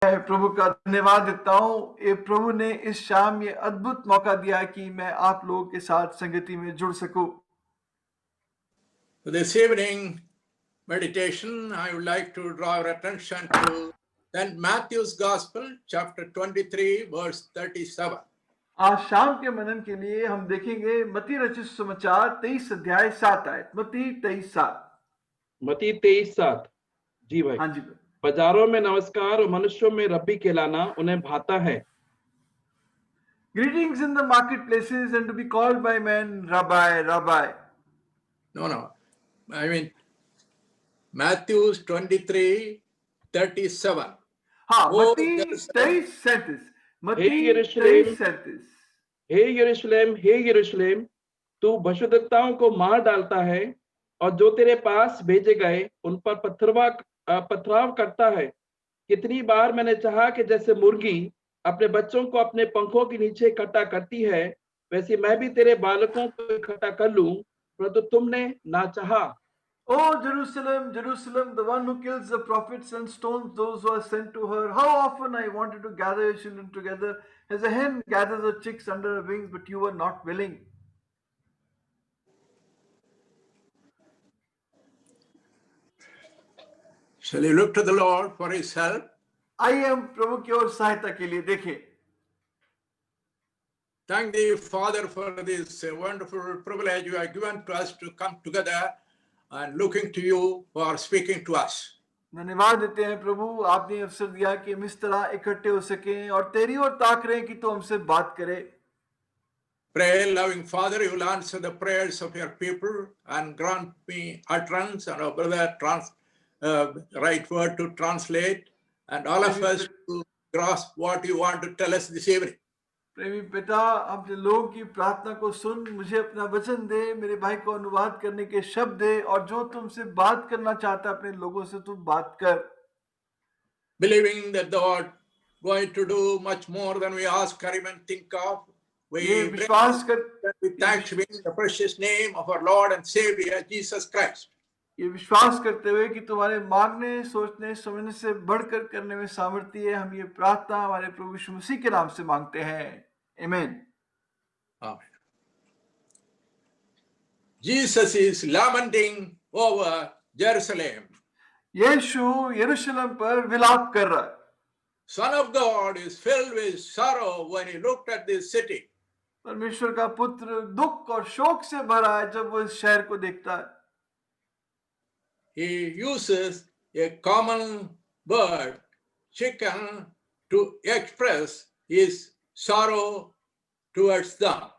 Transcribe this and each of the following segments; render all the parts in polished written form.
मैं प्रभु का धन्यवाद देता हूँ। ये प्रभु ने इस शाम ये अद्भुत मौका दिया कि मैं आप लोगों के साथ संगति में जुड़ सकूं। This evening meditation, I would like to draw your attention to St. Matthew's Gospel, chapter 23, verse 37. आज शाम के मनन के लिए हम देखेंगे मत्ती रचित समाचार 23 अध्याय 7 आयत। मत्ती 23:7। मत्ती 23:7। जी भाई। हाँ जी। बाजारों में नमस्कार और मनुष्यों में रब्बी कहलाना उन्हें भाता है। Greetings in the marketplaces and to be called by men, Rabbi, Rabbi. No. I mean, Matthew 23:37. हाँ, Oh, मत्ती 23:37। मत्ती हे यरूशलेम, 23:37। हे यरूशलेम, हे यरूशलेम, तू भविष्यद्वक्ताओं को मार डालता है और जो तेरे पास भेजे गए उन पर पथराव करता है। कितनी बार मैंने चाहा कि जैसे मुर्गी अपने बच्चों को अपने पंखों के नीचे इकट्ठा करती है, वैसे मैं भी तेरे बालकों को इकट्ठा कर लूं, परंतु तुमने ना चाहा। Oh, Jerusalem, Jerusalem, the one who kills the prophets and stones those who are sent to her. How often I wanted to gather your children together as a hen gathers her chicks under her wings, but you were not willing. Shall you look to the Lord for his help? आइए हम प्रभु की ओर सहायता के लिए देखें। Thank thee, Father, for this wonderful privilege you have given to us to come together and looking to you for speaking to us. धन्यवाद देते हैं प्रभु, आपने अवसर दिया कि हम इस तरह इकट्ठे हो सकें और तेरी ओर ताक रहे कि तू हमसे बात करे। Pray, loving Father, you will answer the prayers of your people and grant me utterance and our brother right word to translate and all of us to grasp what you want to tell us this evening. प्रेमी पिता, अपने लोगों की प्रार्थना को सुन, मुझे अपना वचन दे, मेरे भाई को अनुवाद करने के शब्द दे और जो तुमसे बात करना चाहता अपने लोगों से तू बात कर। Believing that the Lord going to do much more than we ask or even think of, we विश्वास कर with thanksgiving the precious name of our Lord and Savior Jesus Christ. ये विश्वास करते हुए कि तुम्हारे मांगने, सोचने, समझने से बढ़कर करने में सामर्थ्य है, हम ये प्रार्थना हमारे प्रभु यीशु मसीह के नाम से मांगते हैं। आमीन। Amen. Jesus is lamenting over Jerusalem. यीशु यरूशलेम पर विलाप कर रहा है। Son of God is filled with sorrow when he looked at this city. परमेश्वर का पुत्र दुख और शोक से भरा है जब वो इस शहर को देखता है। He uses a common bird, chicken, to express his sorrow towards them.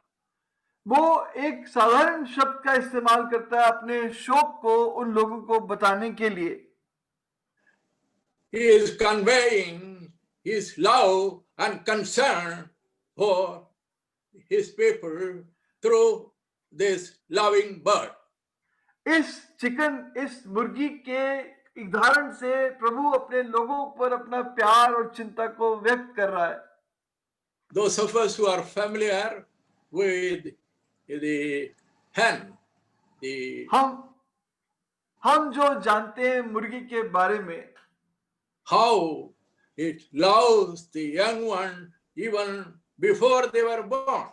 वो एक साधारण शब्द का इस्तेमाल करता है अपने शोक को उन लोगों को बताने के लिए। He is conveying his love and concern for his people through this loving bird. इस मुर्गी के उदाहरण से प्रभु अपने लोगों पर अपना प्यार और चिंता को व्यक्त कर रहा है। Those of us who are familiar with the hen, हम जो जानते हैं मुर्गी के बारे में, how it loves the young one even before they were born.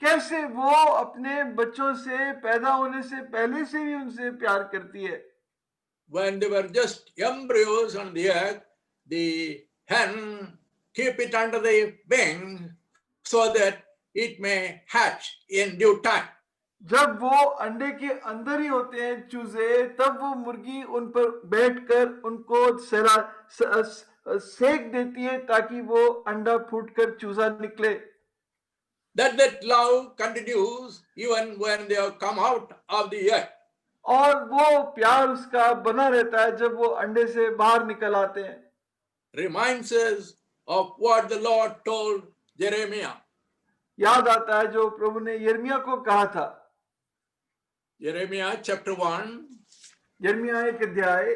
कैसे वो अपने बच्चों से पैदा होने से पहले से भी उनसे प्यार करती है। When they were just embryos on the egg, the hen keep it under the wing so that it may hatch in due time. जब वो अंडे के अंदर ही होते हैं चूजे, तब वो मुर्गी उन पर बैठकर उनको सेक देती है ताकि वो अंडा फूटकर चूजा निकले। That love continues even when they have come out of the egg. और वो प्यार उसका बना रहता है जब वो अंडे से बाहर निकल आते हैं। Reminds us of what the Lord told Jeremiah. याद आता है जो प्रभु ने यिर्मयाह को कहा था। Jeremiah chapter 1. यिर्मयाह 1 अध्याय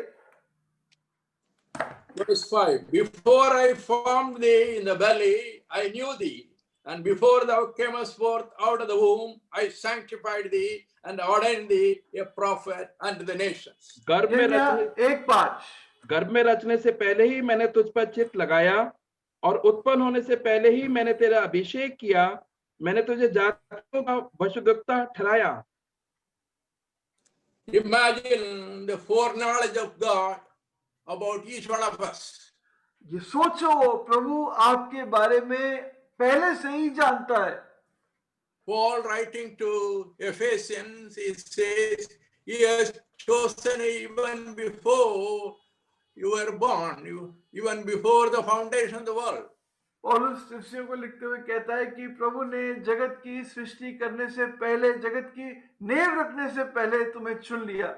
verse 5. Before I formed thee in the belly, I knew thee. And before thou camest forth out of the womb, I sanctified thee and ordained thee a prophet unto the nations. यिर्मयाह 1:5 गर्भ में रचने से पहले ही मैंने तुझ पर चित्त लगाया और उत्पन्न होने से पहले ही मैंने तेरा अभिषेक किया। मैंने तुझे जातियों का वशुद्वक्ता ठहराया। Imagine the foreknowledge of God about each one of us. ये सोचो, प्रभु आपके बारे में पहले से ही जानता है। Paul writing to Ephesians, he says, he has chosen even before you were born, even before the foundation of the world. पौलुस शिष्यों को लिखते हुए कहता है कि प्रभु ने जगत की सृष्टि करने से पहले, जगत की नींव रखने से पहले तुम्हें चुन लिया।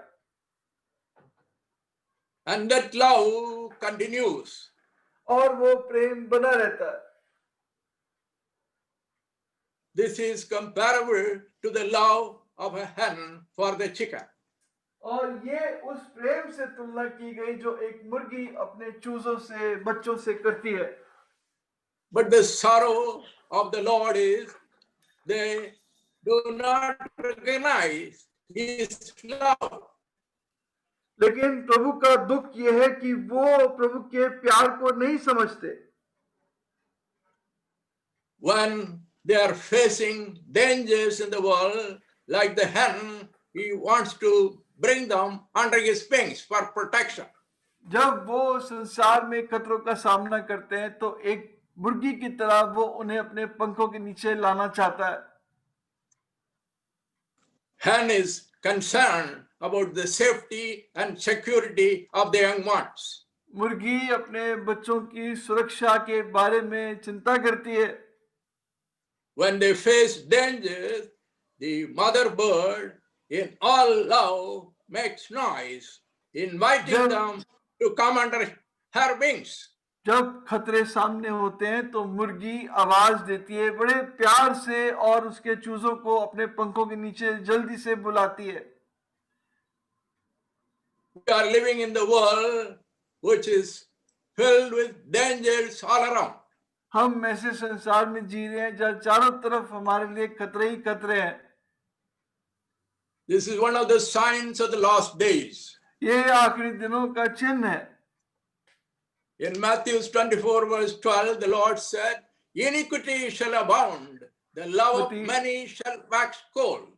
And that love continues. और वो प्रेम बना रहता है। This is comparable to the love of a hen for the chicken. और ये उस प्रेम से तुलना की गई जो एक मुर्गी अपने चूजों से, बच्चों से करती है। But the sorrow of the Lord is they do not recognize his love. लेकिन प्रभु का दुख यह है कि वो प्रभु के प्यार को नहीं समझते। When they are facing dangers in the world, like the hen, he wants to bring them under his wings for protection. जब वो संसार में खतरों का सामना करते हैं तो एक मुर्गी की तरह वो उन्हें अपने पंखों के नीचे लाना चाहता है। Hen is concerned about the safety and security of the young ones. मुर्गी अपने बच्चों की सुरक्षा के बारे में चिंता करती है। When they face dangers, the mother bird in all love makes noise, inviting them to come under her wings. जब खतरे सामने होते हैं तो मुर्गी आवाज देती है बड़े प्यार से और उसके चूजों को अपने पंखों के नीचे जल्दी से बुलाती है। We are living in the world which is filled with dangers all around. हम ऐसे संसार में जी रहे हैं जहाँ चारों तरफ हमारे लिए खतरे ही खतरे हैं। This is one of the signs of the last days. ये आखिरी दिनों का चिन्ह है। In Matthew 24 verse 12, the Lord said, iniquity shall abound, the love of many shall wax cold.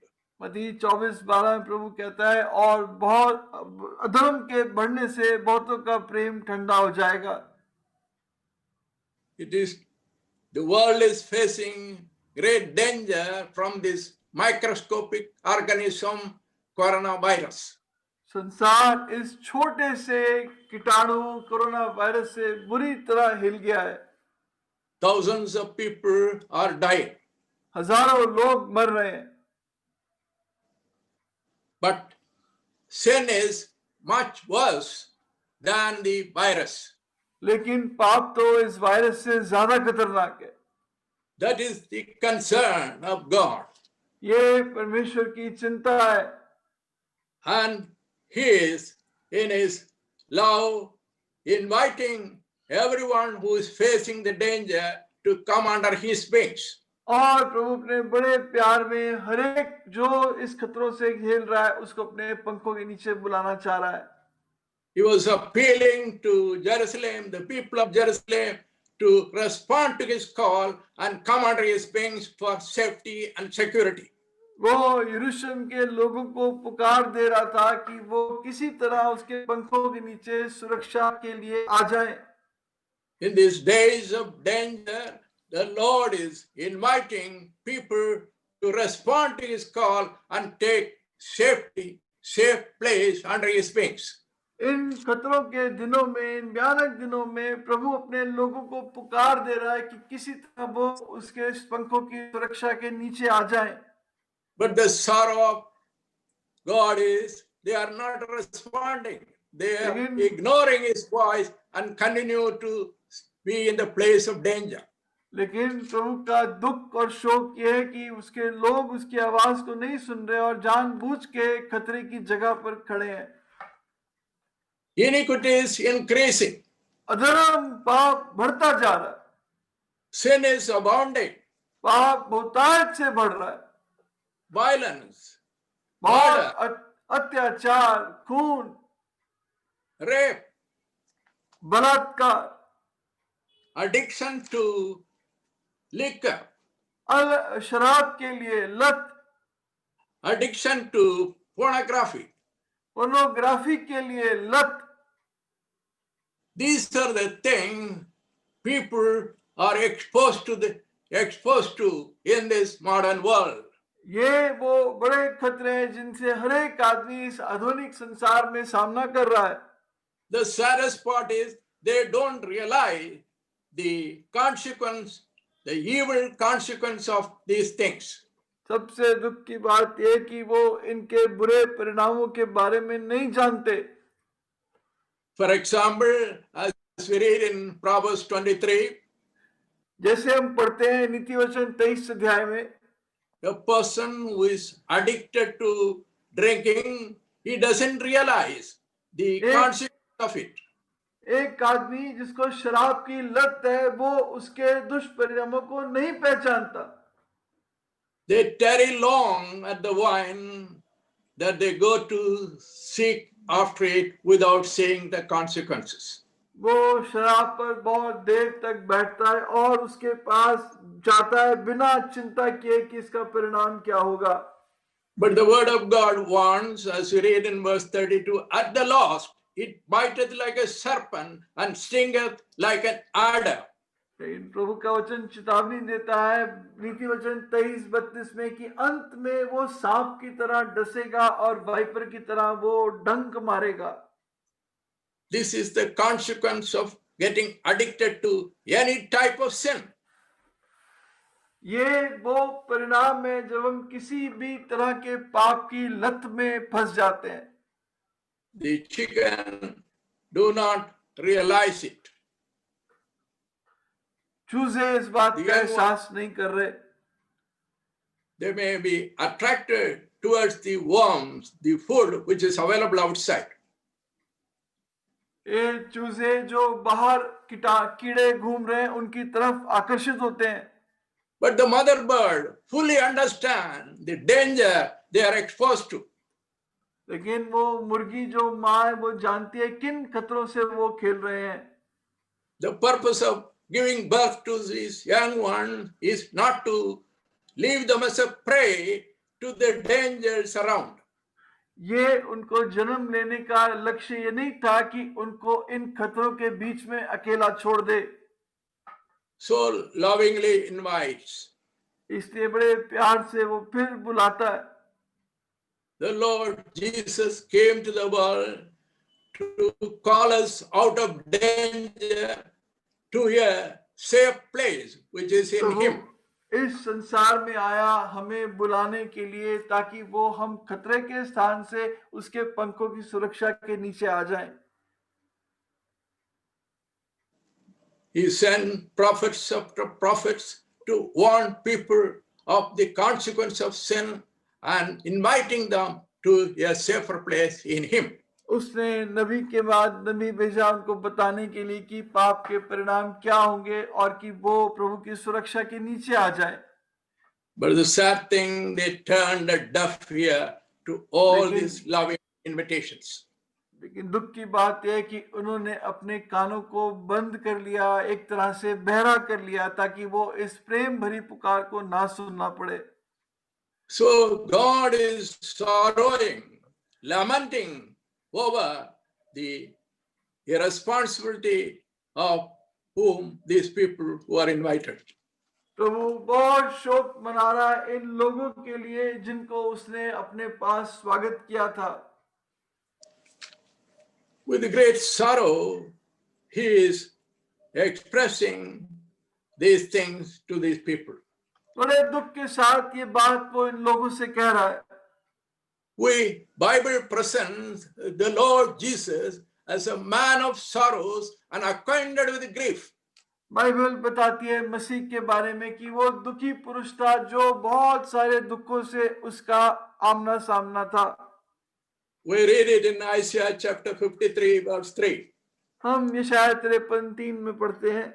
मत्ती 24:12 में प्रभु कहता है और बहुत अधर्म के बढ़ने से बहुतों का प्रेम ठंडा हो जाएगा। It is, the world is facing great danger from this microscopic organism, coronavirus. संसार इस छोटे से कीटाणु कोरोना वायरस से बुरी तरह हिल गया है। Thousands of people are dying. हजारों लोग मर रहे हैं। But sin is much worse than the virus. लेकिन पाप तो इस वायरस से ज्यादा खतरनाक है। That is the concern of God. ये परमेश्वर की चिंता है। And he is in his love inviting everyone who is facing the danger to come under his wings. और प्रभु अपने बड़े प्यार में हर एक जो इस खतरों से खेल रहा है उसको अपने पंखों के नीचे बुलाना चाह रहा है। He was appealing to Jerusalem, the people of Jerusalem, to respond to his call and come under his wings for safety and security. वो यरूशलेम के लोगों को पुकार दे रहा था कि वो किसी तरह उसके पंखों के नीचे सुरक्षा के लिए आ जाएं। In these days of danger, the Lord is inviting people to respond to his call and take safe place under his wings. इन खतरों के दिनों में, इन भयानक दिनों में प्रभु अपने लोगों को पुकार दे रहा है कि किसी तरह वो उसके पंखों की सुरक्षा के नीचे आ जाएं। But the sorrow of God is they are not responding. They are ignoring his voice and continue to be in the place of danger. लेकिन प्रभु का दुख और शोक यह है कि उसके लोग उसकी आवाज को नहीं सुन रहे और जानबूझ के खतरे की जगह पर खड़े हैं। Iniquity is increasing. अधर्म पाप बढ़ता जा रहा है। Sin is abounding. पाप बहुतायत से बढ़ रहा है। Violence, बहुत अत्याचार, खून, rape, बलात्कार, addiction to liquor, शराब के लिए लत, addiction to pornography. पोर्नोग्राफी के लिए लत, These are the things people are exposed to in this modern world. ये वो बड़े खतरे हैं जिनसे हर एक आदमी इस आधुनिक संसार में सामना कर रहा है। The saddest part is they don't realize the consequence, the evil consequence of these things. सबसे दुख की बात यह कि वो इनके बुरे परिणामों के बारे में नहीं जानते। For example, as we read in Proverbs 23, जैसे हम पढ़ते हैं नीति वचन 23 अध्याय में, a person who is addicted to drinking, he doesn't realize the consequence of it. एक आदमी जिसको शराब की लत है वो उसके दुष्परिणामों को नहीं पहचानता। They tarry long at the wine that they go to seek after it without seeing the consequences. वो शराब पर बहुत देर तक बैठता है और उसके पास जाता है बिना चिंता किए कि इसका परिणाम क्या होगा। But the word of God warns, as we read in verse 32, at the last it biteth like a serpent and stingeth like an adder. लेकिन प्रभु का वचन चेतावनी देता है नीति वचन 23-32 में कि अंत में वो सांप की तरह डसेगा और वाइपर की तरह वो डंक मारेगा। This is the consequence of getting addicted to any type of sin. ये वो परिणाम है जब हम किसी भी तरह के पाप की लत में फंस जाते हैं। The chicken do not realize it. चूजे इस बात का एहसास नहीं कर रहे। They may be attracted towards the worms, the food which is available outside. ये चूजे जो बाहर कीड़े घूम रहे हैं उनकी तरफ आकर्षित होते हैं। But the mother bird fully understands the danger they are exposed to. लेकिन वो मुर्गी जो माँ है वो जानती है किन खतरों से वो खेल रहे हैं। The purpose of giving birth to these young ones is not to leave them as a prey to the dangers around. ये उनको जन्म लेने का लक्ष्य ये नहीं था कि उनको इन खतरों के बीच में अकेला छोड़ दे। So lovingly invites. इसलिए बड़े प्यार से वो फिर बुलाता है। The Lord Jesus came to the world to call us out of danger to a safe place which is in Him. इस संसार में आया हमें बुलाने के लिए ताकि वो हम खतरे के स्थान से उसके पंखों की सुरक्षा के नीचे आ जाएं। He sent prophets after prophets to warn people of the consequence of sin and inviting them to a safer place in Him. उसने नबी के बाद नबी भेजा उनको बताने के लिए कि पाप के परिणाम क्या होंगे और कि वो प्रभु की सुरक्षा के नीचे आ जाए। But the sad thing, they turned a deaf ear to all these loving invitations. लेकिन दुख की बात यह है कि उन्होंने अपने कानों को बंद कर लिया, एक तरह से बहरा कर लिया ताकि वो इस प्रेम भरी पुकार को ना सुनना पड़े। So God is sorrowing, lamenting over the irresponsibility of whom these people who are invited. प्रभु बहुत शोक मना रहा है इन लोगों के लिए जिनको उसने अपने पास स्वागत किया था। With great sorrow, he is expressing these things to these people. बड़े दुख के साथ ये बात वो इन लोगों से कह रहा है। We, Bible presents the Lord Jesus as a man of sorrows and acquainted with grief. Bible बताती है मसीह के बारे में कि वो दुखी पुरुष था जो बहुत सारे दुखों से उसका आमना सामना था। We read it in Isaiah chapter 53 verse 3. हम यशायाह 53:3 में पढ़ते हैं।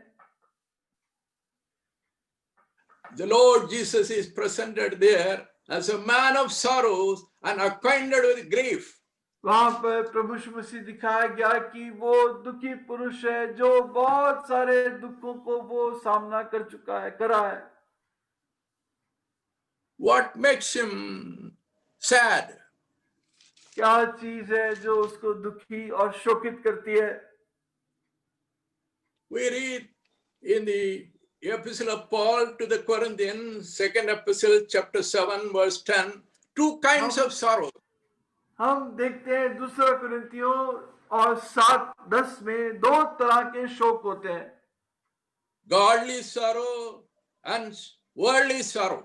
The Lord Jesus is presented there as a man of sorrows and acquainted with grief. वहां पर प्रभु यीशु मसीह दिखाया गया कि वो दुखी पुरुष है जो बहुत सारे दुखों को वो सामना कर चुका है, करा है। What makes him sad? क्या चीज है जो उसको दुखी और शोकित करती है? We read in the Epistle of Paul to the Corinthians, second epistle, chapter 7, verse 10, two kinds of sorrow. हम देखते हैं दूसरा कुरिन्थियों और 7:10 में दो तरह के शोक होते हैं, Godly sorrow and worldly sorrow.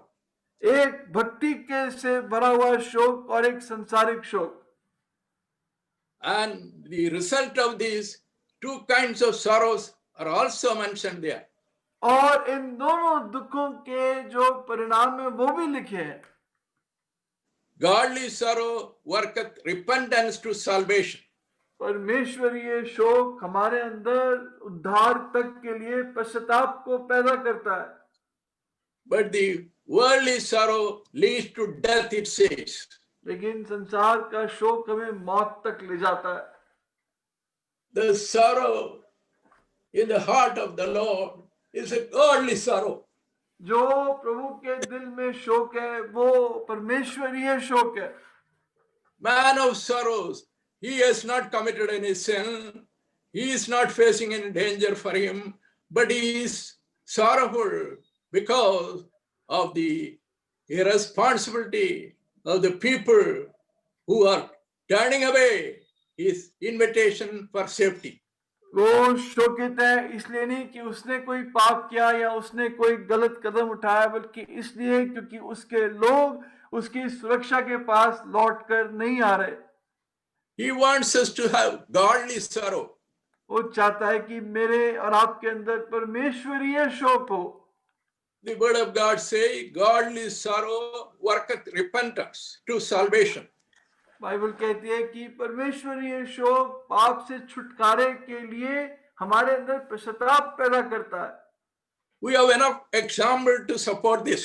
एक भक्ति के से भरा हुआ शोक और एक संसारिक शोक। And the result of these two kinds of sorrows are also mentioned there. और इन दोनों दुखों के जो परिणाम है वो भी लिखे हैं। Godly sorrow worketh repentance to salvation. परमेश्वरीय शोक हमारे अंदर उद्धार तक के लिए पश्चाताप को पैदा करता है, But the worldly sorrow leads to death, it says. लेकिन संसार का शोक हमें मौत तक ले जाता है। The sorrow in the heart of the Lord is a godly sorrow. जो प्रभु के दिल में शोक है वो परमेश्वरीय शोक है। Man of sorrows, he has not committed any sin, he is not facing any danger for him, but he is sorrowful because of the irresponsibility of the people who are turning away his invitation for safety. वो शोकित है इसलिए नहीं कि उसने कोई पाप किया या उसने कोई गलत कदम उठाया, बल्कि इसलिए क्योंकि उसके लोग उसकी सुरक्षा के पास लौट कर नहीं आ रहे। He wants us to have godly sorrow. वो चाहता है कि मेरे और आपके अंदर परमेश्वरीय शोक हो। The word of God says, godly sorrow worketh repentance to salvation. Bible कहती है कि परमेश्वरीय शोक पाप से छुटकारे के लिए हमारे अंदर पश्चाताप पैदा करता है। We have enough example to support this.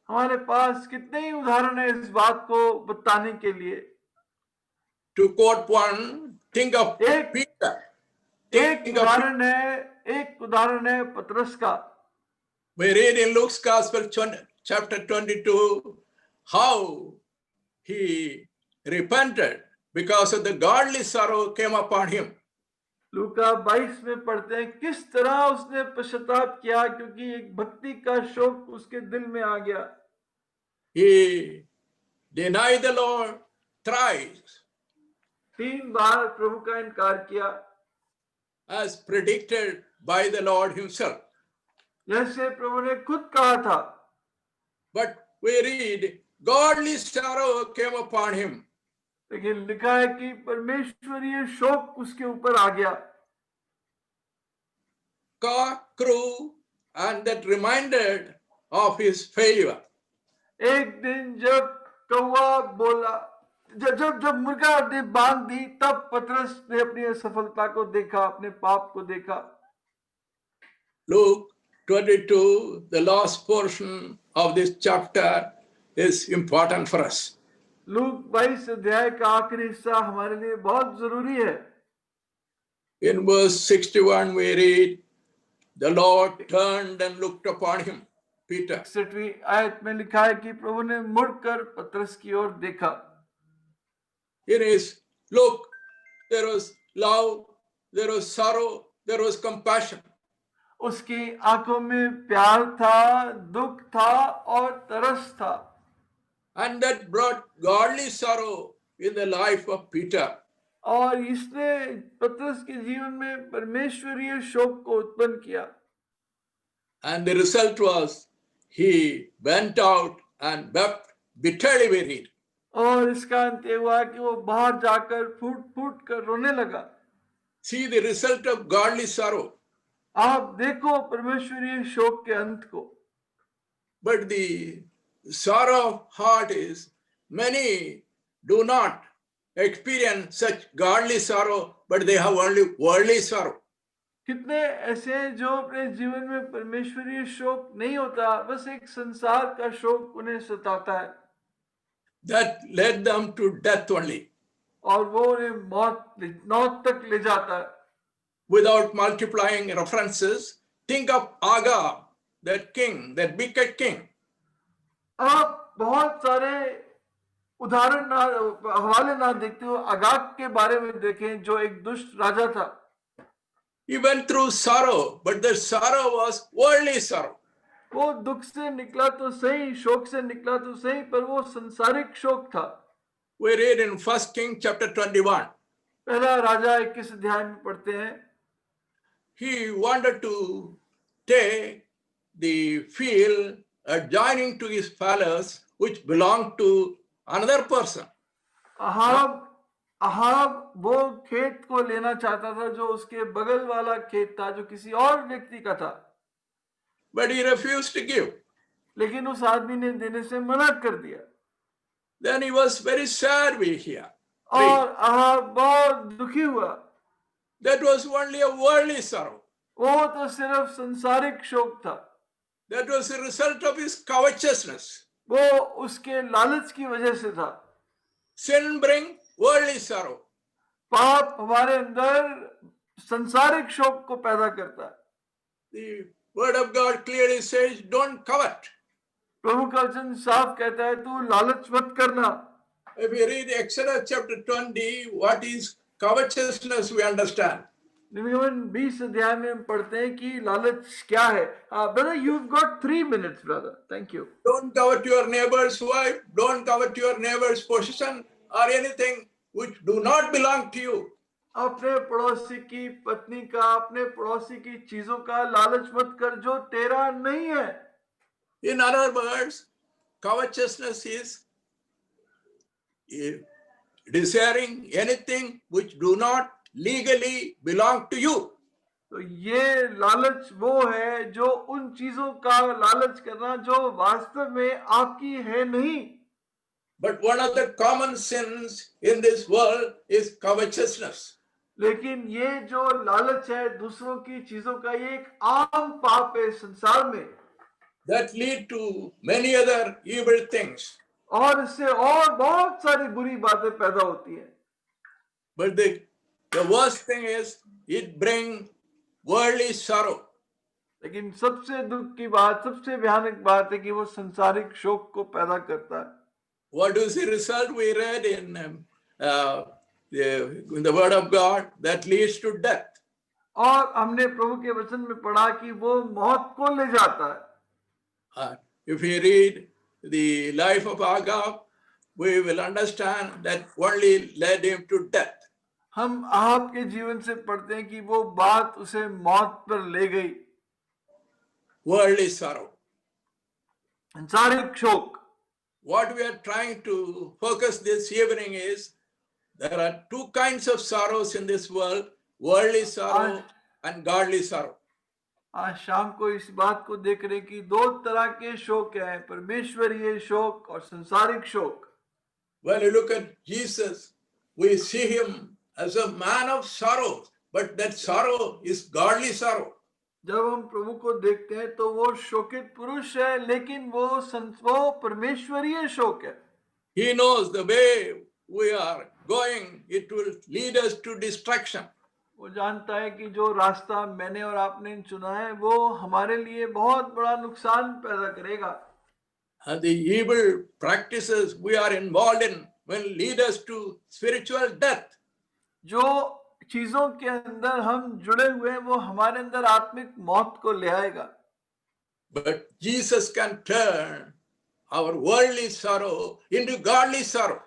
हमारे पास कितने ही उदाहरण है इस बात को बताने के लिए। To quote one, think of एक Peter. एक Think of उदाहरण है पतरस का। We read in Luke's Gospel, chapter 22, how he repented because of the godly sorrow came upon him. लूका 22 में पढ़ते हैं किस तरह उसने पश्चाताप किया क्योंकि एक भक्ति का शोक उसके दिल में आ गया। He denied the Lord thrice, 3 बार प्रभु का इनकार किया, as predicted by the Lord himself. जैसे प्रभु ने खुद कहा था। But we read, godly sorrow came upon him. लेकिन लिखा है कि परमेश्वरीय शोक उसके ऊपर आ गया। Cock crew, and that reminded of his failure. एक दिन जब कौवा बोला, जब मुर्गा ने बांग दी, तब पतरस ने अपनी असफलता को देखा, अपने पाप को देखा। Luke 22, the last portion of this chapter, is important for us. Look 22 अध्याय का आखिरी हिस्सा हमारे लिए बहुत जरूरी है। In verse 61, we read, the Lord turned and looked upon him, Peter. 61वीं आयत में लिखा है कि प्रभु ने मुड़कर पतरस की ओर देखा। In his look, there was love, there was sorrow, there was compassion. उसकी आंखों में प्यार था, दुख था और तरस था। And that brought godly sorrow in the life of Peter. और इसने पतरस के जीवन में परमेश्वरीय शोक को उत्पन्न किया। And the result was he went out and wept bitterly, we read. और इसका अंत ये हुआ कि वो बाहर जाकर फूट फूट कर रोने लगा। See the result of godly sorrow. आप देखो परमेश्वरीय शोक के अंत को। But the sorrow of heart is many do not experience such godly sorrow, but they have only worldly sorrow. कितने ऐसे हैं जो अपने जीवन में परमेश्वरीय शोक नहीं होता, बस एक संसार का शोक उन्हें सताता है। That led them to death only. और वो उन्हें मौत तक ले जाता है। Without multiplying references, think of Agab, that king, that wicked king. आप बहुत सारे उदाहरण ना हवाले ना देखते हो, अगाग के बारे में देखें जो एक दुष्ट राजा था। He went through sorrow, but the sorrow was worldly sorrow. वो दुख से निकला तो सही, शोक से निकला तो सही, पर वो संसारिक शोक था। We read in 1 King chapter 21. पहला राजा 21 अध्याय में पढ़ते हैं, He wanted to take the field adjoining to his palace, which belonged to another person. Ahab वो खेत को लेना चाहता था जो उसके बगल वाला खेत था, जो किसी और व्यक्ति का था, But he refused to give. लेकिन उस आदमी ने देने से मना कर दिया। Then he was very sad, we hear. और अहाब बहुत दुखी हुआ। That was only a worldly sorrow. वो तो सिर्फ संसारिक शोक था। That was the result of his covetousness. वो उसके लालच की वजह से था। Sin brings worldly sorrow. पाप हमारे अंदर संसारिक शोक को पैदा करता है। The word of God clearly says, don't covet. प्रभु का वचन साफ कहता है, तू लालच मत करना। If you read Exodus chapter 20, what is covetousness, we understand. नियमन 20 अध्याय में हम पढ़ते हैं कि लालच क्या है। Brother, you've got 3 minutes, brother. Thank you. Don't covet your neighbor's wife, don't covet your neighbor's possession or anything which do not belong to you. अपने पड़ोसी की पत्नी का, अपने पड़ोसी की चीजों का लालच मत कर जो तेरा नहीं है। In other words, covetousness is desiring anything which do not legally belong to you. तो ये लालच वो है जो उन चीजों का लालच करना जो वास्तव में आपकी है नहीं। But one of the common sins in this world is covetousness. लेकिन ये जो लालच है दूसरों की चीजों का, ये एक आम पाप है संसार में, that lead to many other evil things. और इससे और बहुत सारी बुरी बातें पैदा होती है। But the worst thing is it brings worldly sorrow. लेकिन सबसे दुख की बात, सबसे भयानक बात है कि वो संसारिक शोक को पैदा करता है। What is the result we read in the word of God? That leads to death. और हमने प्रभु के वचन में पढ़ा कि वो मौत को ले जाता है। If we read the life of Agab, we will understand that only led him to death. हम आहब के जीवन से पढ़ते हैं कि वो बात उसे मौत पर ले गई। Worldly sorrow. संसारिक शोक। What we are trying to focus this evening is there are two kinds of sorrows in this world, worldly sorrow and godly sorrow. आज शाम को इस बात को देख रहे हैं कि दो तरह के शोक हैं, परमेश्वरीय शोक और संसारिक शोक। When you look at Jesus, we see him as a man of sorrow, but that sorrow is godly sorrow. जब हम प्रभु को देखते हैं तो वो शोकित पुरुष है, लेकिन वो परमेश्वरीय शोक है। He knows the way we are going, it will lead us to destruction. वो जानता है कि जो रास्ता मैंने और आपने चुना है वो हमारे लिए बहुत बड़ा नुकसान पैदा करेगा। And the evil practices we are involved in will lead us to spiritual death. जो चीजों के अंदर हम जुड़े हुए हैं वो हमारे अंदर आत्मिक मौत को ले आएगा। But Jesus can turn our worldly sorrow into godly sorrow.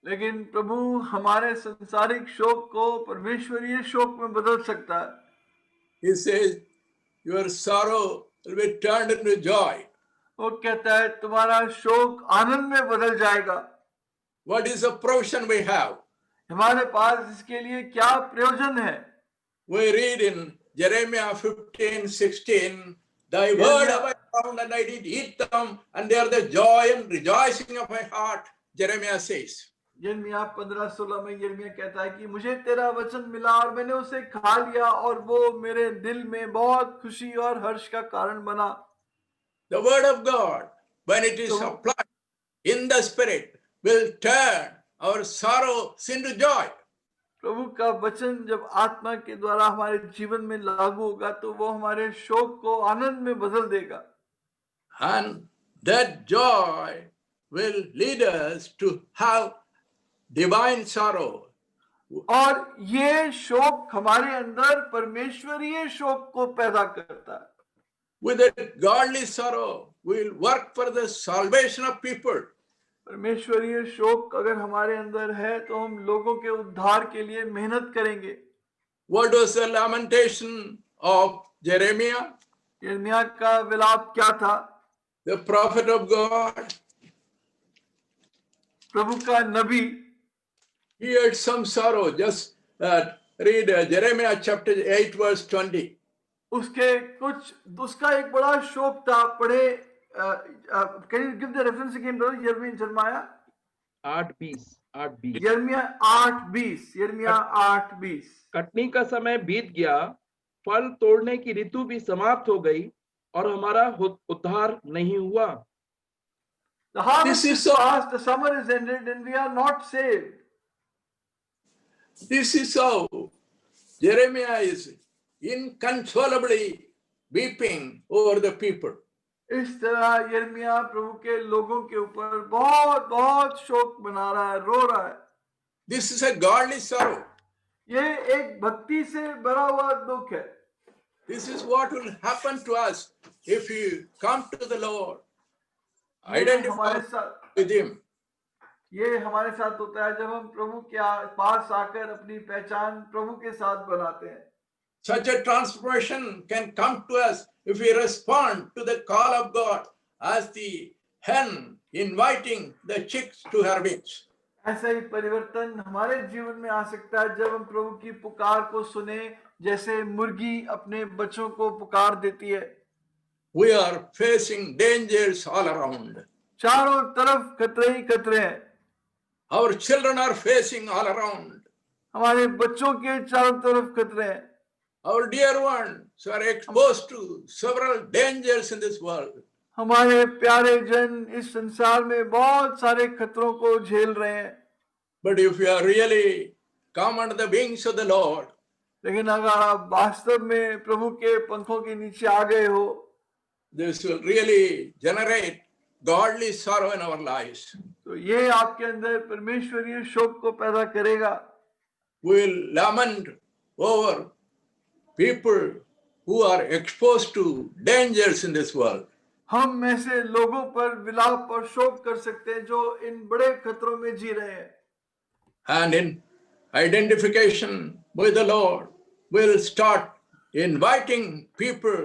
लेकिन प्रभु हमारे संसारिक शोक को परमेश्वरीय शोक में बदल सकता है। He says, your sorrow will be turned into joy. वो कहता है तुम्हारा शोक आनंद में बदल जाएगा। What is the provision we have? हमारे पास इसके लिए क्या प्रयोजन है? We read in Jeremiah 15:16, thy word have I found and I did eat them, and they are the joy and rejoicing of my heart, Jeremiah says. यिर्मयाह 15:16 में यिर्मयाह कहता है कि मुझे तेरा वचन मिला और मैंने उसे खा लिया और वो मेरे दिल में बहुत खुशी और हर्ष का कारण बना। The word of God, when it is applied in the spirit, will turn our sorrows into joy. प्रभु का वचन जब आत्मा के द्वारा हमारे जीवन में लागू होगा तो वो हमारे शोक को आनंद में बदल देगा, And that joy will lead us to have divine sorrow. और ये शोक हमारे अंदर परमेश्वरीय शोक को पैदा करता है। With that godly sorrow, we will work for the salvation of people. परमेश्वरीय शोक अगर हमारे अंदर है तो हम लोगों के उद्धार के लिए मेहनत करेंगे। What was the lamentation of Jeremiah, यिर्मयाह का विलाप क्या था? the prophet of God? प्रभु का नबी, He had some sorrow. Just read Jeremiah chapter 8, verse 20. उसका एक बड़ा शोक था। पढ़े, can you give the reference again, brother? यिर्मयाह 8:20 यिर्मयाह 8:20 यिर्मयाह 8:20 कटनी का समय बीत गया, फल तोड़ने की ऋतु भी समाप्त हो गई और हमारा उद्धार नहीं हुआ। The harvest This is is so- past, the summer is ended, and we are not saved. This is how Jeremiah is inconsolably weeping over the people. इस तरह यिर्मयाह प्रभु के लोगों के ऊपर बहुत बहुत शोक बना रहा है, रो रहा है। This is a godly sorrow. ये एक भक्ति से भरा हुआ दुख है। This is what will happen to us if we come to the Lord, ये identify हमारे साथ with Him. ये हमारे साथ होता है जब हम प्रभु के पास आकर अपनी पहचान प्रभु के साथ बनाते हैं। Such a transformation can come to us if we respond to the call of God as the hen inviting the chicks to her wings. ऐसा ही परिवर्तन हमारे जीवन में आ सकता है जब हम प्रभु की पुकार को सुने, जैसे मुर्गी अपने बच्चों को पुकार देती है। We are facing dangers all around. चारों तरफ खतरे ही खतरे हैं। Our children are facing all around. हमारे बच्चों के चारों तरफ खतरे हैं। Our dear ones are exposed to several dangers in this world. हमारे प्यारे जन इस संसार में बहुत सारे खतरों को झेल रहे हैं। But if you are really come under the wings of the Lord, लेकिन अगर आप वास्तव में प्रभु के पंखों के नीचे आ गए हो, this will really generate godly sorrow in our lives. तो ये आपके अंदर परमेश्वरीय शोक को पैदा करेगा। We will lament over people who are exposed to dangers in this world. हम में से लोगों पर विलाप और शोक कर सकते हैं जो इन बड़े खतरों में जी रहे हैं। And in identification with the Lord, we'll start inviting people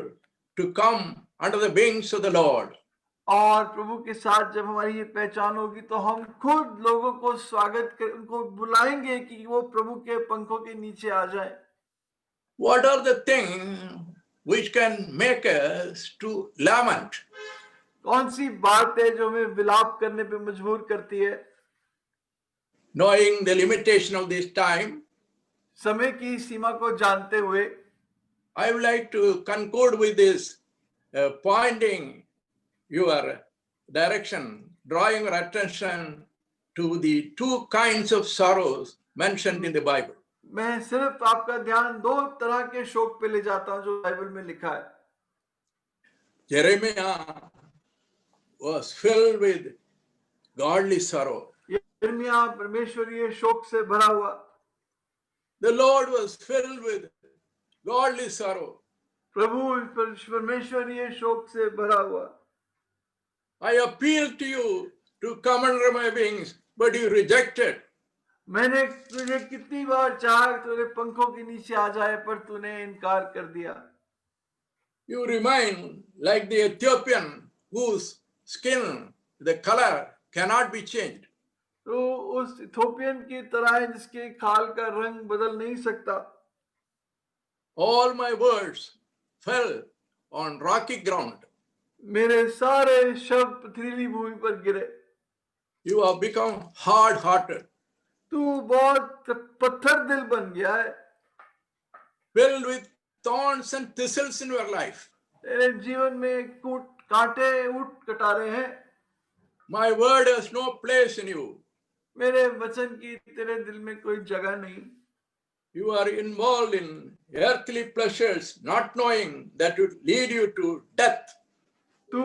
to come under the wings of the Lord. और प्रभु के साथ जब हमारी ये पहचान होगी तो हम खुद लोगों को स्वागत कर उनको बुलाएंगे कि वो प्रभु के पंखों के नीचे आ जाएं। What are the things which can make us to lament? कौन सी बात है जो हमें विलाप करने पे मजबूर करती है? Knowing the limitation of this time, समय की सीमा को जानते हुए I would like to conclude with this, pointing your direction, drawing your attention to the two kinds of sorrows mentioned in the Bible. मैं सिर्फ आपका ध्यान दो तरह के शोक पे ले जाता हूं जो बाइबल में लिखा है। Jeremiah was filled with godly sorrow. यिर्मयाह परमेश्वरीय शोक से भरा हुआ। The Lord was filled with godly sorrow. प्रभु परमेश्वरीय शोक से भरा हुआ। I appeal to you to come under my wings, but you rejected. मैंने तुझे कितनी बार चाहा तेरे पंखों के नीचे आ जाए पर तूने इनकार कर दिया। You remain like the Ethiopian whose skin, the color cannot be changed. तो उस इथोपियन की तरह है जिसके खाल का रंग बदल नहीं सकता। All my words fell on rocky ground. मेरे सारे शब्द पथरीली भूमि पर गिरे। You have become hard-hearted, तू बहुत पत्थर दिल बन गया है। filled with thorns and thistles in your life. तेरे जीवन में कांटे ऊट कटारे हैं। My word has no place in you. मेरे वचन की तेरे दिल में कोई जगह नहीं। You are involved in earthly pleasures, not knowing that would lead you to death. तू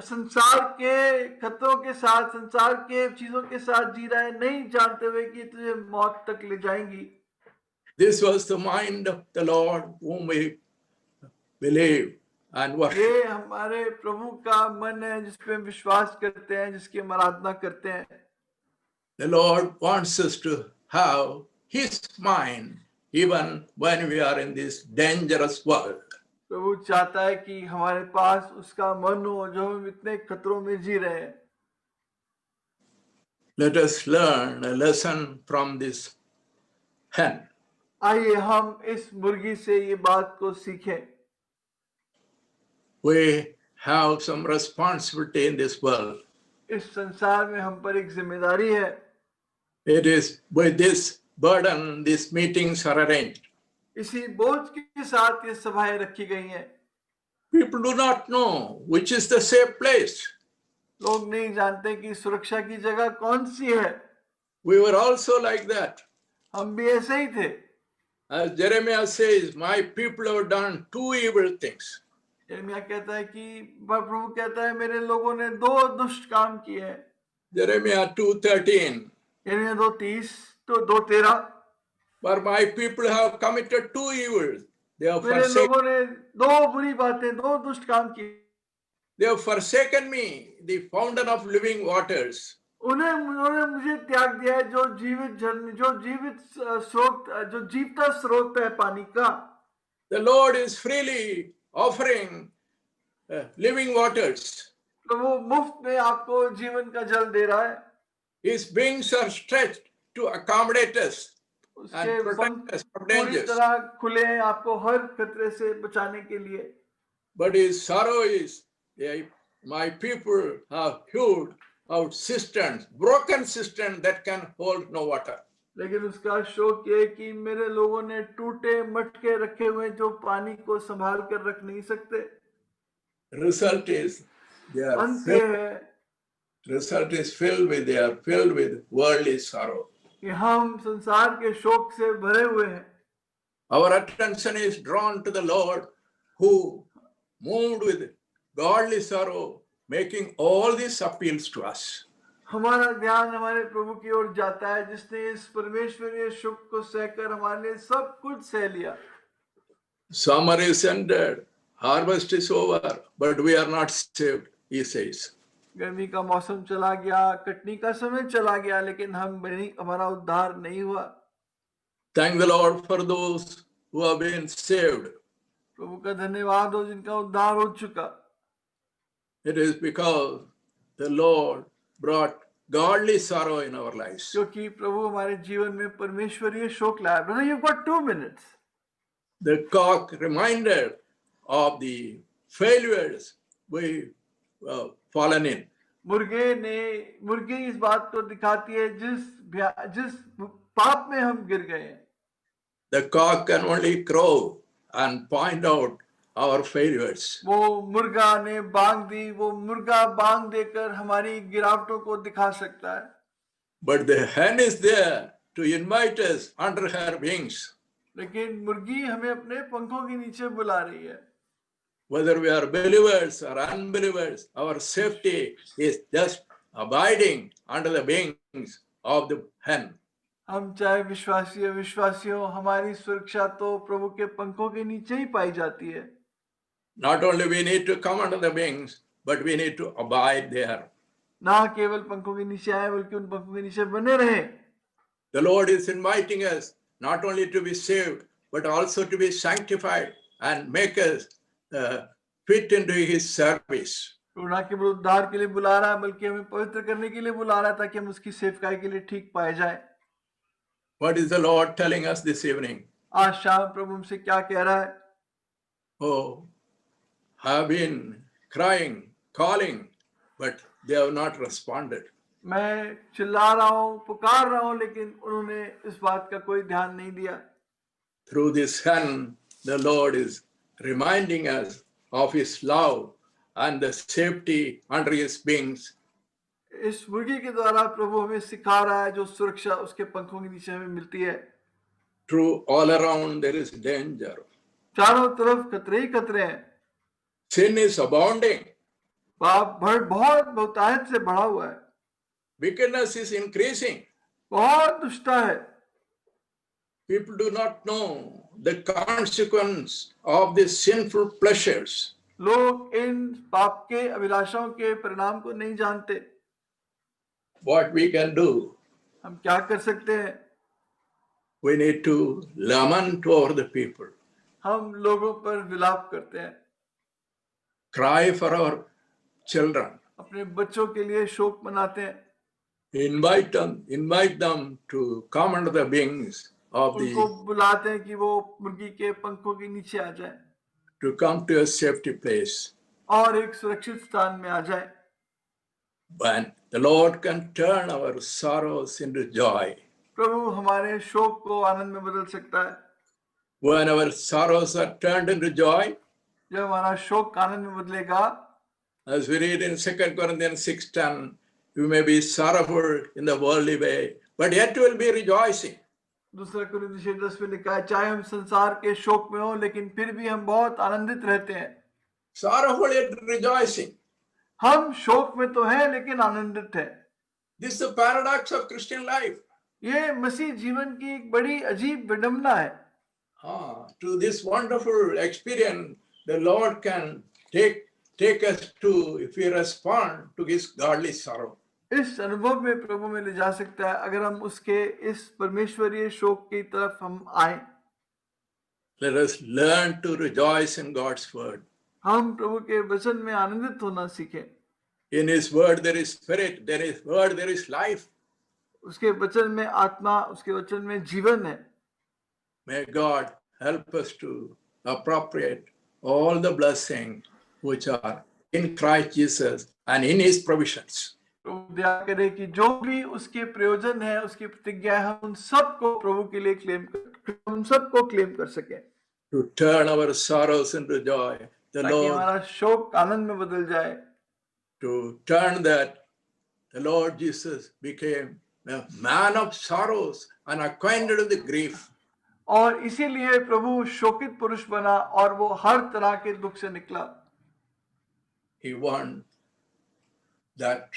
संसार के खतरों के साथ, संसार के चीजों के साथ जी रहा है, नहीं जानते हुए कि तुझे मौत तक ले जाएंगी। This was the mind of the Lord whom we believe and worship. ये हमारे प्रभु का मन है जिस पे हम विश्वास करते हैं, जिसकी हम आराधना करते हैं। The Lord wants us to have His mind even when we are in this dangerous world. प्रभु चाहता है कि हमारे पास उसका मन हो जो हम इतने खतरों में जी रहे हैं। Let us learn a lesson from this hen. आइए हम इस मुर्गी से ये बात को सीखें। We have some responsibility in this world. इस संसार में हम पर एक जिम्मेदारी है। It is with this burden these meetings are arranged. इसी बोझ के साथ ये सभाएं रखी गई हैं। People do not know which is the safe place. लोग नहीं जानते कि सुरक्षा की जगह कौन सी है। We were also like that. हम भी ऐसे ही थे। As Jeremiah says, my people have done two evil things. यिर्मयाह कहता है कि प्रभु कहता है मेरे लोगों ने दो दुष्ट काम किए हैं। Jeremiah 2:13. यिर्मयाह 2:30 तो 2:13। For my people have committed two evils. They have मेरे forsaken, लोगों ने दो बुरी बातें, दो दुष्ट काम किए। they have forsaken me, the fountain of living waters. उन्होंने मुझे त्याग दिया है जो जीवित झरने, जो जीवित स्रोत, जो जीवता स्रोत है पानी का। The Lord is freely offering living waters. तो वो मुफ्त में आपको जीवन का जल दे रहा है। His wings are stretched to accommodate us उसके and पंख protect us from पूरी dangers. तरह खुले हैं आपको हर खतरे से बचाने के लिए। But his sorrow is, my people have hewed out cisterns, broken cisterns that can hold no water. लेकिन उसका शोक ये है कि मेरे लोगों ने टूटे मटके रखे हुए जो पानी को संभाल कर रख नहीं सकते। Result is they are अंत ये filled, है result is they are filled with worldly sorrow. कि हम संसार के शोक से भरे हुए हैं। Our attention is drawn to the Lord who moved with godly sorrow, making all these appeals to us. हमारा ध्यान हमारे प्रभु की ओर जाता है जिसने इस परमेश्वरीय शोक को सहकर हमारे लिए सब कुछ सह लिया। Summer is ended, harvest is over, but we are not saved, he says. गर्मी का मौसम चला गया, कटनी का समय चला गया, लेकिन हमारा उद्धार नहीं हुआ। Thank the Lord for those who have been saved. प्रभु का धन्यवाद हो जिनका उद्धार हो चुका। It is because the Lord brought godly sorrow in our lives. क्योंकि प्रभु हमारे जीवन में परमेश्वरीय शोक लाया। Brother, you've got 2 minutes. The cock reminded of the failures we fallen in. मुर्गी इस बात को दिखाती है जिस पाप में हम गिर गए हैं। The cock can only crow and point out our failures. वो मुर्गा ने बांग दी, वो मुर्गा बांग देकर हमारी गिरावटों को दिखा सकता है। But the hen is there to invite us under her wings. लेकिन मुर्गी हमें अपने पंखों के नीचे बुला रही है। Whether we are believers or unbelievers, our safety is just abiding under the wings of the hen. हम चाहे विश्वासी या विश्वासी हो, हमारी सुरक्षा तो प्रभु के पंखों के नीचे ही पाई जाती है। Not only we need to come under the wings, but we need to abide there. ना केवल पंखों के नीचे आए बल्कि उन पंखों के नीचे बने रहे। The Lord is inviting us not only to be saved, but also to be sanctified and make us fit into His service. तो ना केवल उद्धार के लिए बुला रहा है बल्कि हमें पवित्र करने के लिए बुला रहा है ताकि हम उसकी सेवकाई के लिए ठीक पाए जाए। What is the Lord telling us this evening? आज शाम प्रभु हमसे क्या कह रहा है? Oh, I have been crying, calling, but they have not responded. मैं चिल्ला रहा हूँ, पुकार रहा हूँ, लेकिन उन्होंने इस बात का कोई ध्यान नहीं दिया। Through this hen, the Lord is reminding us of His love and the safety under His wings. इस मुर्गी के द्वारा प्रभु हमें सिखा रहा है जो सुरक्षा उसके पंखों के नीचे हमें मिलती है। True, all around there is danger. चारों तरफ खतरे ही खतरे हैं। Sin is abounding. पाप बहुत बहुतायत से बढ़ा हुआ है। Wickedness is increasing. बहुत दुष्टता है। People do not know the consequence of these sinful pleasures. लोग इन पाप के अभिलाषाओं के परिणाम को नहीं जानते। What we can do? हम क्या कर सकते हैं? We need to lament over the people, हम लोगों पर विलाप करते हैं, cry for our children, अपने बच्चों के लिए शोक मनाते हैं, invite them to come under the wings of उनको the, बुलाते हैं कि वो मुर्गी के पंखों के नीचे आ जाए to come to a safety place. और एक सुरक्षित स्थान में आ जाए। When the Lord can turn our sorrows into joy. प्रभु हमारे शोक को आनंद में बदल सकता है। When our sorrows are turned into joy, जब हमारा शोक आनंद में बदलेगा, as we read in 2 Corinthians 6:10, you may be sorrowful in the worldly way, but yet you will be rejoicing. दूसरा कुरिन्थियों 6:10 में लिखा है, चाहे हम संसार के शोक में हो लेकिन फिर भी हम बहुत आनंदित रहते हैं। Sorrowful yet rejoicing. हम शोक में तो हैं लेकिन आनंदित हैं। This is the paradox of Christian life. ये मसीह जीवन की एक बड़ी अजीब विडंबना है। To this wonderful experience, the Lord can take us to if we respond to His godly sorrow. इस अनुभव में प्रभु में ले जा सकता है अगर हम उसके इस परमेश्वरीय शोक की तरफ हम आए। Let us learn to rejoice in God's word. हम प्रभु के वचन में आनंदित होना सीखें। In His word there is spirit, there is word, there is life. उसके वचन में आत्मा, उसके वचन में जीवन है। May God help us to appropriate all the blessings which are in Christ Jesus and in His provisions. प्रभु दया करे कि जो भी उसके प्रयोजन है, उसकी प्रतिज्ञा है, हम सबको प्रभु के लिए हम सबको क्लेम कर सकें। To turn our sorrows into joy. The ताकि Lord, हमारा शोक आनंद में बदल जाए। to turn that, the Lord Jesus became a man of sorrows and acquainted with the grief. और इसीलिए प्रभु शोकित पुरुष बना और वो हर तरह के दुख से निकला। He wants that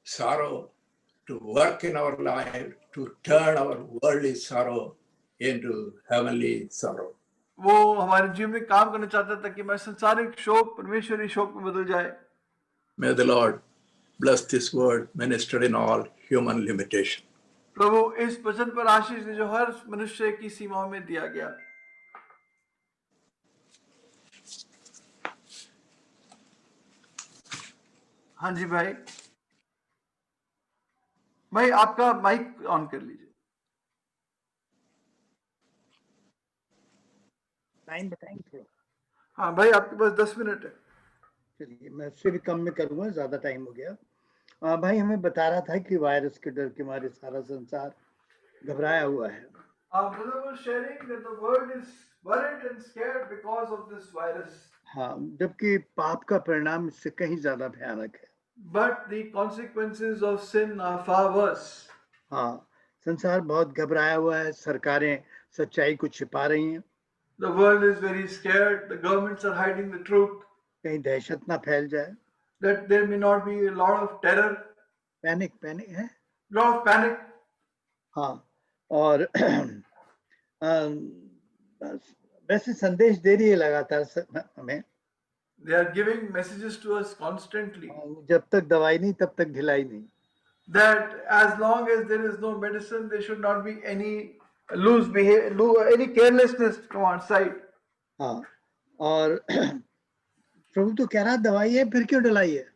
sorrow to work in our life, to turn our worldly sorrow into heavenly sorrow. वो हमारे जीवन में काम करना चाहता था कि हमारा संसारिक शोक परमेश्वरी शोक में बदल जाए। May the Lord bless this word ministered in all human limitation. प्रभु इस वचन पर आशीष दे जो हर मनुष्य की सीमाओं में दिया गया। हाँ जी भाई, आपका माइक ऑन कर लीजिए। टाइम बताएंगे थोड़ा। हाँ भाई, आपके पास 10 मिनट है। चलिए, मैं उससे भी कम में करूंगा, ज्यादा टाइम हो गया। भाई हमें बता रहा था कि वायरस के डर के मारे सारा संसार घबराया हुआ है। Brother was sharing that the world is worried and scared because of this virus. हाँ, जबकि पाप का परिणाम इससे कहीं ज्यादा भयानक है। But the consequences of sin are far worse. हाँ, संसार बहुत घबराया हुआ है, सरकारें सच्चाई को छिपा रही हैं। The world is very scared. The governments are hiding the truth. कहीं दहशत ना फैल जाए। That there may not be a lot of terror. Panic है। Lot of panic. हाँ, और वैसे संदेश दे रही है लगातार हमें। They are giving messages to us constantly. जब तक दवाई नहीं तब तक ढिलाई नहीं। That as long as there is no medicine, there should not be any loose behavior, any carelessness from our side. हाँ, और प्रभु तो कह रहा दवाई है, फिर क्यों ढिलाई है?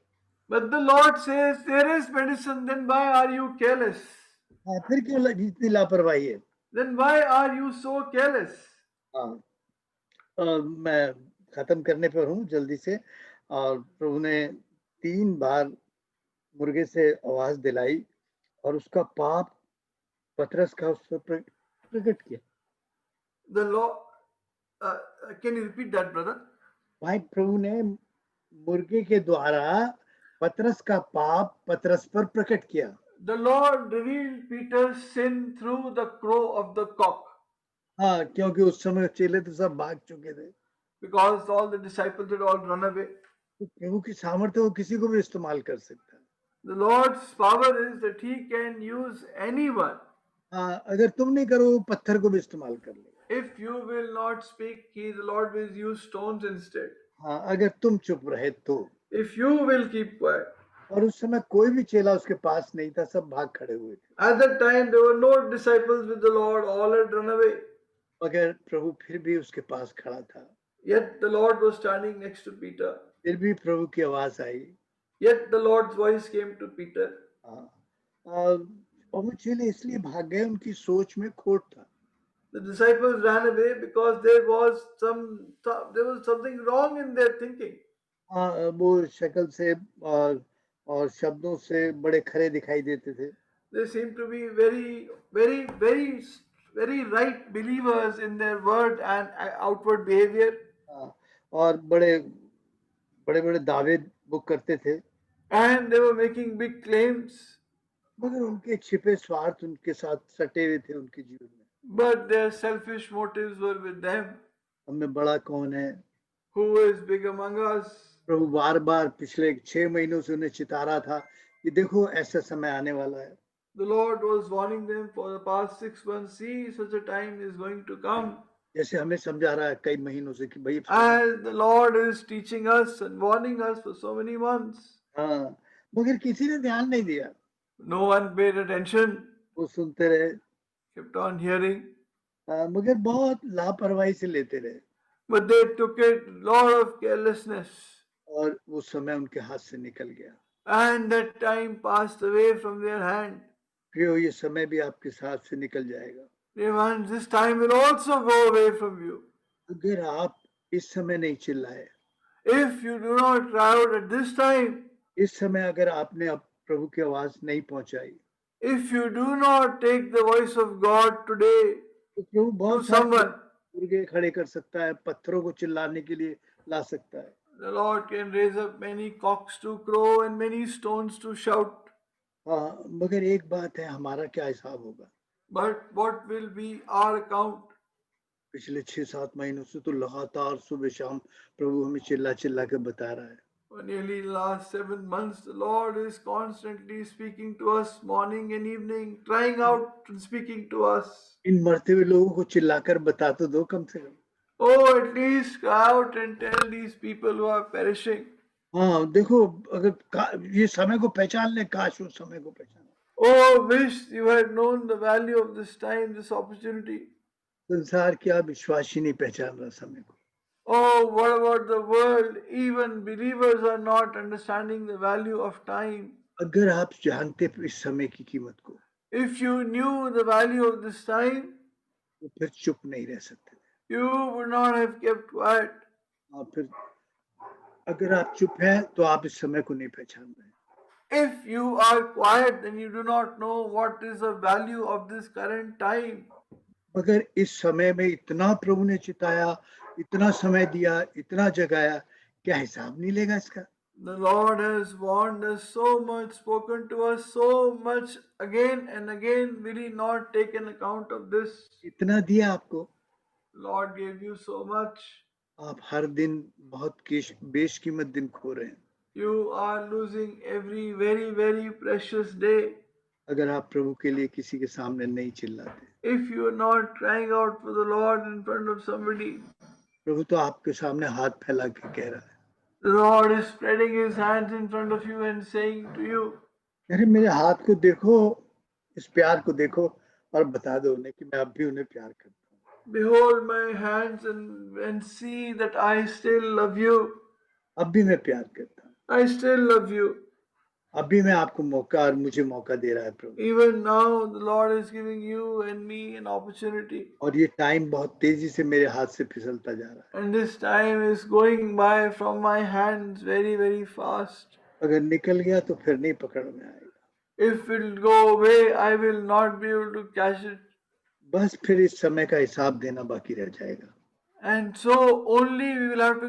But the Lord says there is medicine, then why are you careless? हाँ, फिर क्यों इतनी लापरवाही है? Then why are you so careless? हाँ, मैं खत्म करने पर हूँ जल्दी से। और प्रभु ने 3 बार मुर्गे से आवाज दिलाई और उसका पाप पतरस का उस पर प्रकट किया। The Lord, can you repeat that, brother? भाई प्रभु ने मुर्गे के द्वारा पतरस का पाप पतरस पर प्रकट किया। The Lord revealed Peter's sin through the crow of the cock, हाँ, क्योंकि उस समय चेले तो सब भाग चुके थे। because all the disciples had all run away. तो प्रभु की सामर्थ्य वो किसी को भी इस्तेमाल कर सकता है। The Lord's power is that He can use anyone. हाँ, अगर तुम नहीं करो वो पत्थर को भी इस्तेमाल कर लेगा। If you will not speak, the Lord will use stones instead. हाँ, अगर तुम चुप रहे तो। If you will keep quiet. और उस समय कोई भी चेला उसके पास नहीं था, सब भाग खड़े हुए थे। At that time, there were no disciples with the Lord, all had run away. मगर प्रभु फिर भी उसके पास खड़ा था। Yet the Lord was standing next to Peter. फिर भी प्रभु की आवाज आई। Yet the Lord's voice came to Peter. हाँ, और वो चेले इसलिए भाग गए, उनकी सोच में खोट था। The disciples ran away because there was something wrong in their thinking. हाँ, वो शक्ल से और शब्दों से बड़े खरे दिखाई देते थे। They seemed to be very right believers in their word and outward behavior. हाँ, और बड़े बड़े दावे वो करते थे। And they were making big claims. मगर उनके छिपे स्वार्थ उनके साथ सटे हुए थे उनके जीवन में। But their selfish motives were with them. हमें बड़ा कौन है? Who is big among us? प्रभु बार बार पिछले 6 महीनों से उन्हें चिता रहा था कि देखो ऐसा समय आने वाला है। The Lord was warning them for the past 6 months. See, such a time is going to come. जैसे हमें समझा रहा है कई महीनों से कि भाई। And the Lord is teaching us and warning us for so many months. हाँ, मगर किसी ने ध्यान नहीं दिया। No one paid attention. वो सुनते रहे। Kept on hearing. मगर बहुत लापरवाही से लेते रहे। But they took it lot of carelessness. और वो समय उनके हाथ से निकल गया। And that time passed away from their hand. प्रियो, ये समय भी आपके हाथ से निकल जाएगा। Dear ones, this time will also go away from you. अगर आप इस समय नहीं चिल्लाए, If you do not cry out at this time, इस समय अगर आपने प्रभु की आवाज नहीं पहुंचाई, if you do not take the voice of God today तो प्रभु to बहुत सारे someone, मुर्गे खड़े कर सकता है, पत्थरों को चिल्लाने के लिए ला सकता है। the Lord can raise up many cocks to crow and many stones to shout. हाँ, मगर एक बात है, हमारा क्या हिसाब होगा? But what will be our account? पिछले 6-7 महीनों से तो लगातार सुबह शाम प्रभु हमें चिल्ला चिल्ला के बता रहा है। For nearly the last 7 months, the Lord is constantly speaking to us morning and evening, crying out and speaking to us. इन मरते हुए लोगों को चिल्लाकर बता तो दो कम से कम। Oh, at least cry out and tell these people who are perishing. हाँ, देखो, अगर ये समय को पहचान ले, काश उस समय को पहचान। Oh, wish you had known the value of this time, this opportunity. संसार क्या विश्वासी नहीं पहचान रहा समय को। Oh, what about the world? Even believers are not understanding the value of time. अगर आप जानते इस समय की कीमत को, If you knew the value of this time, तो फिर चुप नहीं रह सकते। you would not have kept quiet. और फिर अगर आप चुप हैं तो आप इस समय को नहीं पहचान रहे। If you are quiet, then you do not know what is the value of this current time. मगर इस समय में इतना प्रभु ने चिताया, इतना समय दिया, इतना जगाया, क्या हिसाब नहीं लेगा इसका? The Lord has warned us so much, spoken to us so much again and again. Will He not take an account of this? इतना दिया आपको, Lord gave you so much. आप हर दिन बहुत बेशकीमत दिन खो रहे हैं। You are losing every very precious day. अगर आप प्रभु के लिए किसी के सामने नहीं चिल्लाते, If you are not crying out for the Lord in front of somebody, प्रभु तो आपके सामने हाथ फैला के कह रहा है, the Lord is spreading His hands in front of you and saying to you, अरे मेरे हाथ को देखो, इस प्यार को देखो और बता दो उन्हें कि मैं अब भी उन्हें प्यार करता हूँ। behold my hands and see that I still love you. अब भी मैं प्यार करता हूँ। I still love you. अभी मैं आपको मौका और मुझे मौका दे रहा है प्रभु। Even now the Lord is giving you and me an opportunity. और ये टाइम बहुत तेजी से मेरे हाथ से फिसलता जा रहा है। And this time is going by from my hands very fast. अगर निकल गया तो फिर नहीं पकड़ में आएगा। If it will go away, I will not be able to catch it. बस फिर इस समय का हिसाब देना बाकी रह जाएगा। And so only we will have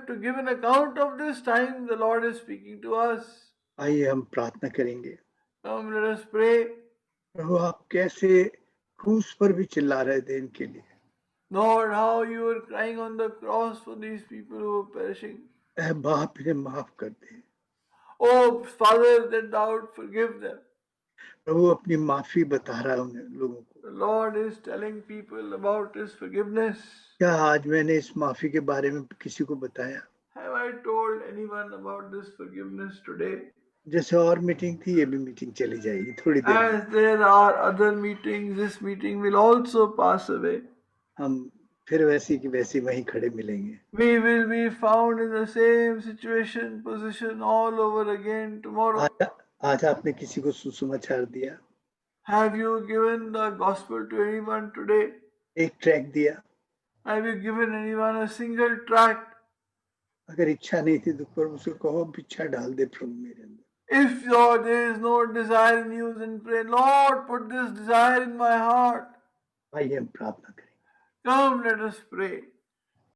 to give an account of this time the Lord is speaking to us. आइए हम प्रार्थना करेंगे। Come, let us pray. प्रभु आप कैसे क्रूस पर भी चिल्ला रहे थे इनके लिए। Lord, how you were crying on the cross for these people who are perishing. ऐ बाप इन्हें माफ कर दे। Oh, Father, that thou would forgive them. प्रभु अपनी माफी बता रहा है उन्हें लोगों को। The Lord is telling people about His forgiveness. क्या आज मैंने इस माफी के बारे में किसी को बताया? Have I told anyone about this forgiveness today? जैसे और मीटिंग थी, ये भी मीटिंग चली जाएगी थोड़ी देर में। As there are other meetings, this meeting will also pass away. हम फिर वैसी की वैसी वहीं खड़े मिलेंगे। We will be found in the same situation, position all over again tomorrow. आज आपने किसी को सुसमाचार दिया? Have you given the gospel to anyone today? एक ट्रैक दिया? Have you given anyone a single tract? अगर इच्छा नहीं थी तो प्रभु से कहो इच्छा डाल दे प्रभु मेरे अंदर। If there is no desire in you, then pray, Lord, put this desire in my heart. आइए हम प्रार्थना करें। Come, let us pray.